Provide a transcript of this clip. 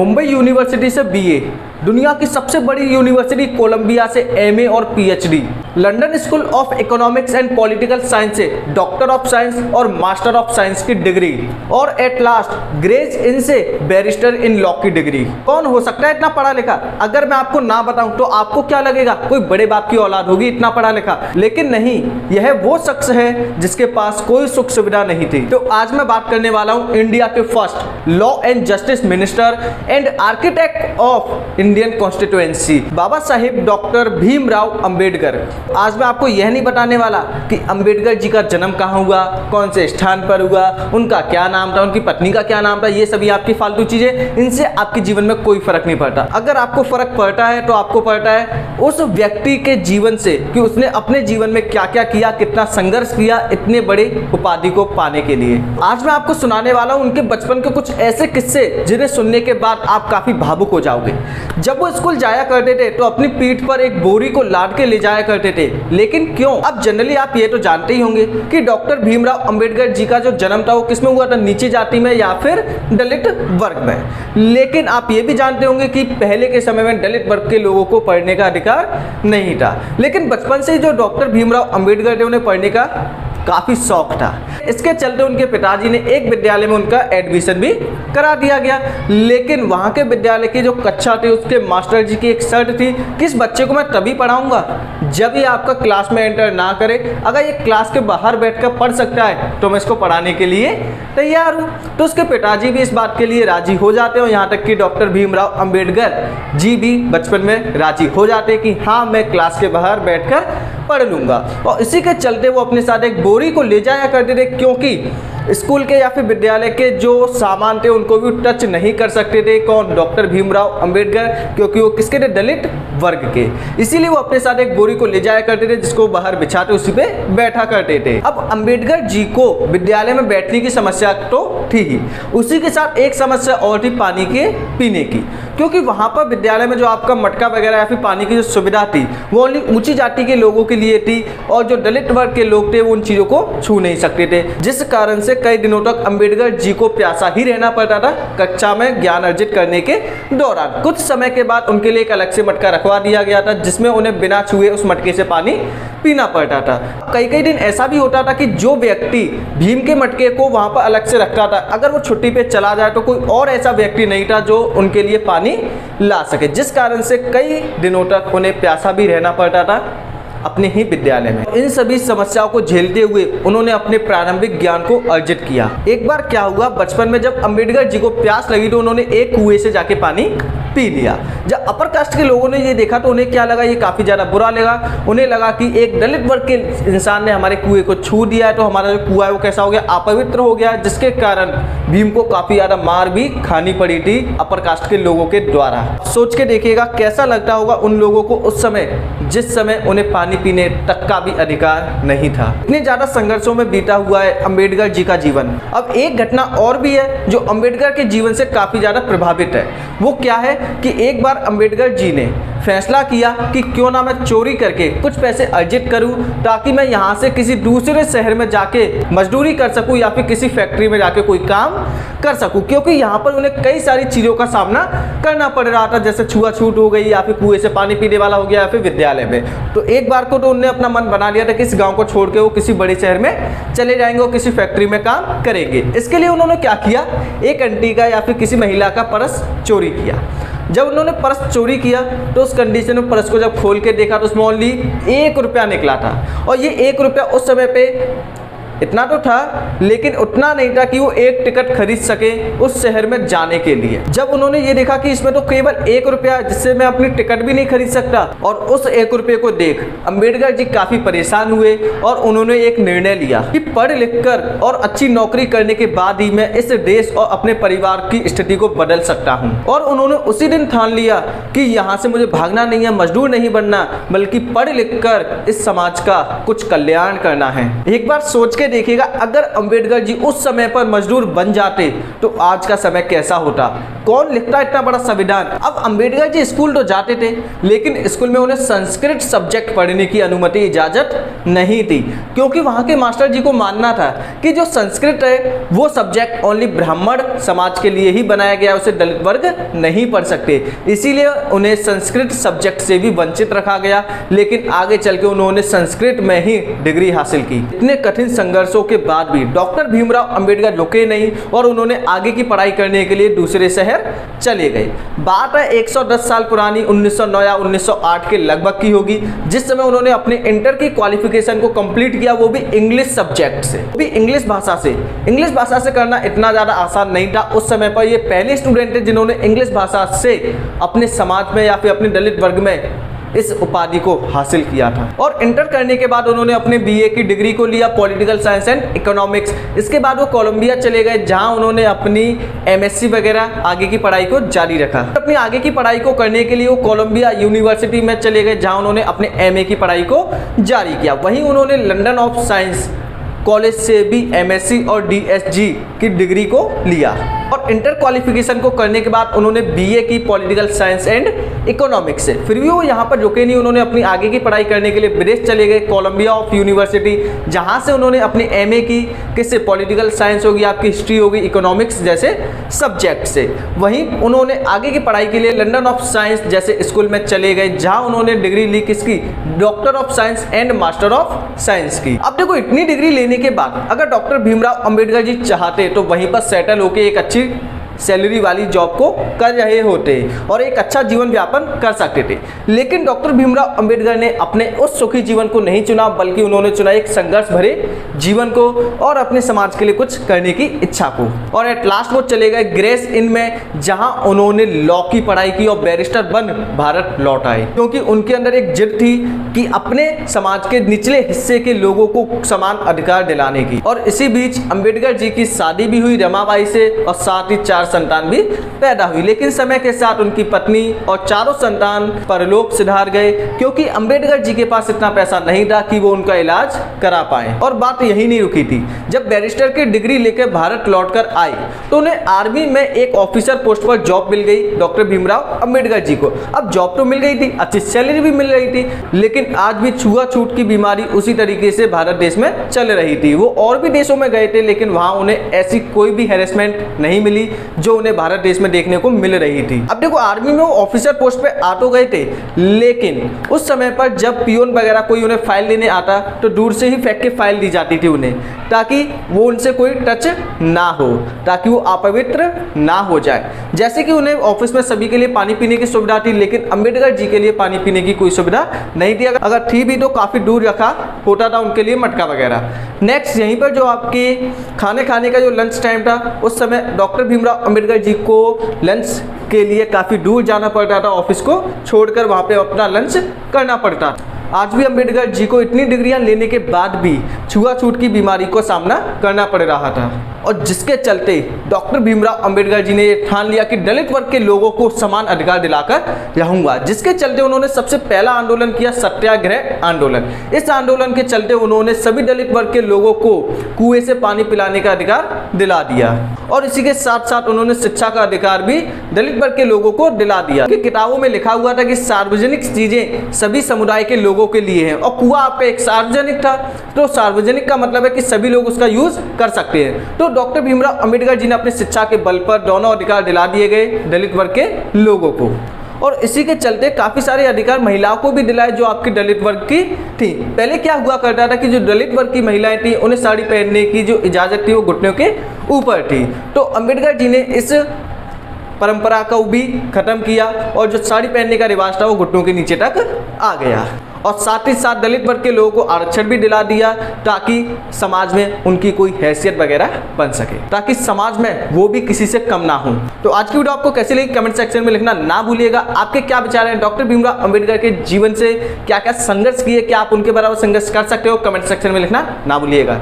Mumbai university से BA, दुनिया की सबसे बड़ी यूनिवर्सिटी कोलंबिया से एमए और PhD, London school of economics and political science से डॉक्टर ऑफ साइंस और मास्टर ऑफ साइंस की डिग्री, और एट लास्ट ग्रेज इन से बैरिस्टर इन लॉ की डिग्री। कौन हो सकता है इतना पढ़ा लिखा? अगर मैं आपको ना बताऊं तो आपको क्या लगेगा, कोई बड़े बाप की औलाद होगी इतना पढ़ा लिखा, लेकिन नहीं, यह वो शख्स है जिसके पास कोई सुख सुविधा नहीं थी। तो आज मैं बात करने वाला हूं इंडिया के first law and justice minister and architect of Indian constituency, Baba Saheb doctor Bhimrao Ambedkar. आज मैं आपको यह नहीं बताने वाला कि अंबेडकर जी का जन्म कहाँ हुआ, कौन से स्थान पर हुआ, उनका क्या नाम था, उनकी पत्नी का क्या नाम था, ये सभी आपकी फालतू चीजें, इनसे आपके जीवन में कोई फर्क नहीं पड़ता। अगर आपको फर्क पड़ता है तो आपको पड़ता है उस व्यक्ति के जीवन से कि उसने अपने जीवन में क्या क्या किया, कितना संघर्ष किया इतने बड़े उपाधि को पाने के लिए। आज मैं आपको सुनाने वाला हूं उनके बचपन के कुछ ऐसे किस्से जिन्हें सुनने के बाद आप काफी भावुक हो जाओगे। जब वो स्कूल जाया करते थे तो अपनी पीठ पर एक बोरी को लाद के ले जाया करते थे, लेकिन क्यों? अब जनरली आप ये तो जानते ही होंगे कि डॉक्टर भीमराव अंबेडकर जी का जो जन्म था वो किसमें हुआ था, नीची जाति में या फिर दलित वर्ग में। लेकिन आप ये भी जानते होंगे कि पहले के समय में दलित वर्ग के लोगों को पढ़ने का अधिकार नहीं था, लेकिन बचपन से ही जो डॉक्टर भीमराव अंबेडकर थे उन्हें पढ़ने का काफी शौक था। इसके चलते उनके पिताजी ने एक विद्यालय में उनका एडमिशन भी करा दिया गया, लेकिन वहां के विद्यालय की जो कक्षा थी उसके मास्टर जी की एक शर्त थी कि इस बच्चे को मैं तभी पढ़ाऊंगा जब ये आपका क्लास में एंटर ना करे। अगर ये क्लास के बाहर बैठकर पढ़ सकता है तो मैं इसको पढ़ाने के लिए तैयार हूँ। तो उसके पिताजी भी इस बात के लिए राजी हो जाते हैं, यहाँ तक कि डॉक्टर भीमराव अंबेडकर जी भी बचपन में राजी हो जाते हैं कि हाँ मैं क्लास के बाहर बैठकर पढ़ लूंगा। और इसी के चलते वो अपने साथ एक बोरी को ले जाया करते थे, क्योंकि स्कूल के या फिर विद्यालय के जो सामान थे उनको भी टच नहीं कर सकते थे। कौन? डॉक्टर भीमराव अंबेडकर, क्योंकि वो किसके थे? दलित वर्ग के। इसीलिए वो अपने साथ एक बोरी को ले जाया करते थे जिसको बाहर बिछाते उसी पे बैठा करते थे। अब अंबेडकर जी को विद्यालय में बैठने की समस्या तो थी ही, उसी के साथ एक समस्या और थी पानी के पीने की, क्योंकि वहां पर विद्यालय में जो आपका मटका वगैरह या फिर पानी की जो सुविधा थी वो ओनली ऊंची जाति के लोगों के लिए थी, और जो दलित वर्ग के लोग थे वो उन चीजों को छू नहीं सकते थे, जिस कारण से कई दिनों तक अंबेडकर जी को प्यासा ही रहना पड़ता था कक्षा में ज्ञान अर्जित करने के दौरान। कुछ समय के बाद उनके लिए एक अलग से मटका रखवा दिया गया था जिसमें उन्हें बिना छुए उस मटके से पानी पीना पड़ता था। कई कई दिन ऐसा भी होता था कि जो व्यक्ति भीम के मटके को वहां पर अलग से रखता था, अगर वो छुट्टी पे चला जाए तो कोई और ऐसा व्यक्ति नहीं था जो उनके लिए पानी ला सके, जिस कारण से कई दिनों तक उन्हें प्यासा भी रहना पड़ता था अपने ही विद्यालय में। इन सभी समस्याओं को झेलते हुए उन्होंने अपने प्रारंभिक ज्ञान को अर्जित किया। एक बार क्या हुआ, बचपन में जब अंबेडकर जी को प्यास लगी तो उन्होंने एक कुएं से जाके पानी पी लिया। जब अपर कास्ट के लोगों ने ये देखा तो उन्हें क्या लगा, ये काफी ज्यादा बुरा लगा। उन्हें लगा कि एक दलित वर्ग के इंसान ने हमारे कुएं को छू दिया है, तो हमारा जो कुआं है वो कैसा हो गया, अपवित्र हो गया, जिसके कारण भीम को काफी ज्यादा मार भी खानी पड़ी थी अपर कास्ट के लोगों के द्वारा। सोच के देखिएगा कैसा लगता होगा उन लोगों को उस समय, जिस समय उन्हें पानी पीने तक का भी अधिकार नहीं था। इतने ज्यादा संघर्षों में बीता हुआ है अंबेडकर जी का जीवन। अब एक घटना और भी है जो अंबेडकर के जीवन से काफी ज्यादा प्रभावित है। वो क्या है कि एक बार अंबेडकर जी ने फैसला किया कि क्यों ना मैं चोरी करके कुछ पैसे अर्जित करूं, ताकि मैं यहाँ से किसी दूसरे शहर में जाके मजदूरी कर सकूं या फिर किसी फैक्ट्री में जाके कोई काम कर सकूं, क्योंकि यहाँ पर उन्हें कई सारी चीज़ों का सामना करना पड़ रहा था, जैसे छुआछूत हो गई या फिर कुएं से पानी पीने वाला हो गया या फिर विद्यालय में। तो एक बार को तो उन्होंने अपना मन बना लिया था कि इस गाँव को छोड़ के वो किसी बड़े शहर में चले जाएंगे और किसी फैक्ट्री में काम करेंगे। इसके लिए उन्होंने क्या किया, एक आंटी का या फिर किसी महिला का पर्स चोरी किया। जब उन्होंने पर्स चोरी किया तो उस कंडीशन में पर्स को जब खोल के देखा तो उसमें ओनली 1 रुपया निकला था, और ये 1 रुपया उस समय पे इतना तो था लेकिन उतना नहीं था कि वो एक टिकट खरीद सके उस शहर में जाने के लिए। जब उन्होंने ये देखा कि इसमें तो केवल 1 रुपया जिससे मैं अपनी टिकट भी नहीं खरीद सकता, और उस 1 रुपये को देख अंबेडकर जी काफी परेशान हुए और उन्होंने एक निर्णय लिया कि पढ़ लिख कर और अच्छी नौकरी करने के बाद ही मैं इस देश और अपने परिवार की स्थिति को बदल सकता हूँ। और उन्होंने उसी दिन ठान लिया कि यहाँ से मुझे भागना नहीं है, मजदूर नहीं बनना, बल्कि पढ़ लिख कर इस समाज का कुछ कल्याण करना है। एक बार सोच के देखिएगा, अगर अंबेडकर जी उस समय पर मजदूर बन जाते तो आज का समय कैसा होता, कौन लिखता इतना बड़ा संविधान। अब अंबेडकर जी स्कूल तो जाते थे, लेकिन स्कूल में उन्हें संस्कृत सब्जेक्ट पढ़ने की अनुमति इजाजत नहीं थी, क्योंकि वहां के मास्टर जी को मानना था कि जो संस्कृत है वो सब्जेक्ट ओनली ब्राह्मण समाज के लिए ही बनाया गया, उसे दलित वर्ग नहीं पढ़ सकते, इसीलिए उन्हें संस्कृत सब्जेक्ट से भी वंचित रखा गया। लेकिन आगे चल के उन्होंने संस्कृत में ही डिग्री हासिल की। इतने कठिन संघर्षों के बाद भी डॉक्टर भीमराव अंबेडकर रुके नहीं और उन्होंने आगे की पढ़ाई करने के लिए दूसरे शहर चले गए। बात है 110 साल पुरानी 1909 या 1908 के लगभग की होगी, जिस समय उन्होंने अपने इंटर की क्वालिफिकेशन को कंप्लीट किया, वो भी इंग्लिश सब्जेक्ट से, वो भी इंग्लिश भाषा से। इंग्लिश भाषा से करना इतना ज़्यादा आसान नहीं था। उस समय पर ये पहले स्टूडेंट थे जिन्होंने इंग्लिश भाषा से अपने समाज में या फिर अपने दलित वर्ग में इस उपाधि को हासिल किया था। और इंटर करने के बाद उन्होंने अपने बीए की डिग्री को लिया, पॉलिटिकल साइंस एंड इकोनॉमिक्स। इसके बाद वो कोलंबिया चले गए, जहां उन्होंने अपनी एमएससी वगैरह आगे की पढ़ाई को जारी रखा। अपनी आगे की पढ़ाई को करने के लिए वो कोलंबिया यूनिवर्सिटी में चले गए, जहां उन्होंने अपने एमए की पढ़ाई को जारी किया। वहीं उन्होंने लंदन ऑफ साइंस कॉलेज से भी एमएससी और डीएसजी की डिग्री को लिया। और इंटर क्वालिफिकेशन को करने के बाद उन्होंने बीए की पॉलिटिकल साइंस एंड इकोनॉमिक्स से। फिर भी वो यहाँ पर रुके नहीं, उन्होंने अपनी आगे की पढ़ाई करने के लिए विदेश चले गए, कोलंबिया ऑफ यूनिवर्सिटी, जहाँ से उन्होंने अपनी एमए की किससे, पॉलिटिकल साइंस होगी, आपकी हिस्ट्री होगी, इकोनॉमिक्स जैसे सब्जेक्ट से। वहीं उन्होंने आगे की पढ़ाई के लिए लंदन ऑफ साइंस जैसे स्कूल में चले गए, जहाँ उन्होंने डिग्री ली किसकी, doctor of science and master of science की। अब देखो, इतनी डिग्री लेने के बाद अगर डॉक्टर भीमराव अंबेडकर जी चाहते तो वहीं पर सेटल होकर एक अच्छी सैलरी वाली जॉब को कर रहे होते और एक अच्छा जीवन यापन कर सकते थे। लेकिन डॉक्टर भीमराव अंबेडकर ने अपने उस सुखी जीवन को नहीं चुना, बल्कि उन्होंने चुना एक संघर्ष भरे जीवन को और अपने समाज के लिए कुछ करने की इच्छा को। और एट लास्ट वो चले गए ग्रेस इन में, जहां उन्होंने लॉ की पढ़ाई की और बैरिस्टर बन भारत लौट आए, क्योंकि उनके अंदर एक जिद थी कि अपने समाज के निचले हिस्से के लोगों को समान अधिकार दिलाने की। और इसी बीच अंबेडकर जी की शादी भी हुई रमाबाई से और साथ ही 4 संतान भी पैदा हुई। लेकिन समय के साथ उनकी पत्नी और चारों संतान परलोक सिधार गए, क्योंकि अंबेडकर जी के पास इतना पैसा नहीं था कि वो उनका इलाज करा पाए। और बात यही नहीं रुकी थी, जब बैरिस्टर की डिग्री लेकर भारत लौटकर आए तो उन्हें आर्मी में एक ऑफिसर पोस्ट पर जॉब मिल गई डॉक्टर भीमराव अंबेडकर जी को। अब जॉब तो मिल गई थी, अच्छी सैलरी भी मिल रही थी, लेकिन आज भी छुआछूत की बीमारी उसी तरीके से भारत देश में चल रही थी। वो और भी देशों में गए थे, लेकिन वहां उन्हें ऐसी कोई भी हैरेसमेंट नहीं मिली जो उन्हें भारत देश में देखने को मिल रही थी। अब देखो, आर्मी में वो ऑफिसर पोस्ट पे आ तो गए थे, लेकिन उस समय पर जब पियोन वगैरह कोई उन्हें फाइल लेने आता तो दूर से ही फेंक के फाइल दी जाती थी उन्हें, ताकि वो उनसे कोई टच ना हो, ताकि वो अपवित्र ना हो जाए। जैसे कि उन्हें ऑफिस में सभी के लिए पानी पीने की सुविधा थी, लेकिन अंबेडकर जी के लिए पानी पीने की कोई सुविधा नहीं थी। अगर थी भी तो काफी दूर रखा होता था उनके लिए मटका वगैरह। नेक्स्ट, यहीं पर जो आपके खाने का जो लंच टाइम था, उस समय डॉक्टर भीमराव अंबेडकर जी को लंच के लिए काफी दूर जाना पड़ता था, ऑफिस को छोड़कर वहां पे अपना लंच करना पड़ता। आज भी अंबेडकर जी को इतनी डिग्रियां लेने के बाद भी छुआछूत की बीमारी को सामना करना पड़ रहा था, और जिसके चलते डॉक्टर भीमराव अंबेडकर जी ने ये ठान लिया कि दलित वर्ग के लोगों को समान अधिकार दिलाकर रहूंगा। जिसके चलते उन्होंने सबसे पहला आंदोलन किया, सत्याग्रह आंदोलन। इस आंदोलन के चलते उन्होंने सभी दलित वर्ग के लोगों को कुएं से पानी पिलाने का अधिकार दिला दिया, और इसी के साथ साथ उन्होंने शिक्षा का अधिकार भी दलित वर्ग के लोगों को दिला दिया। किताबों में लिखा हुआ था कि सार्वजनिक चीजें सभी समुदाय के लोगों के लिए हैं, और कुआं आपका एक सार्वजनिक था, तो सार्वजनिक का मतलब है कि सभी लोग उसका यूज कर सकते हैं। तो डॉक्टर भीमराव अंबेडकर जी ने अपनी शिक्षा के बल पर दोनों अधिकार दिला दिए गए दलित वर्ग के लोगों को, और इसी के चलते काफी सारे अधिकार महिलाओं को भी दिलाए जो आपकी दलित वर्ग की थी। पहले क्या हुआ करता था कि जो दलित वर्ग की महिलाएं थी उन्हें साड़ी पहनने की जो इजाजत थी वो घुटनों के ऊपर थी, तो अंबेडकर जी ने इस परंपरा को भी खत्म किया, और जो साड़ी पहनने का रिवाज था वो घुटनों के नीचे तक आ गया। और साथ ही साथ दलित वर्ग के लोगों को आरक्षण भी दिला दिया, ताकि समाज में उनकी कोई हैसियत वगैरह बन सके, ताकि समाज में वो भी किसी से कम ना हो। तो आज की वीडियो आपको कैसी लगी कमेंट सेक्शन में लिखना ना भूलिएगा। आपके क्या विचार हैं डॉक्टर भीमराव अंबेडकर के जीवन से, क्या क्या संघर्ष किए, क्या आप उनके बराबर संघर्ष कर सकते हो, कमेंट सेक्शन में लिखना ना भूलिएगा।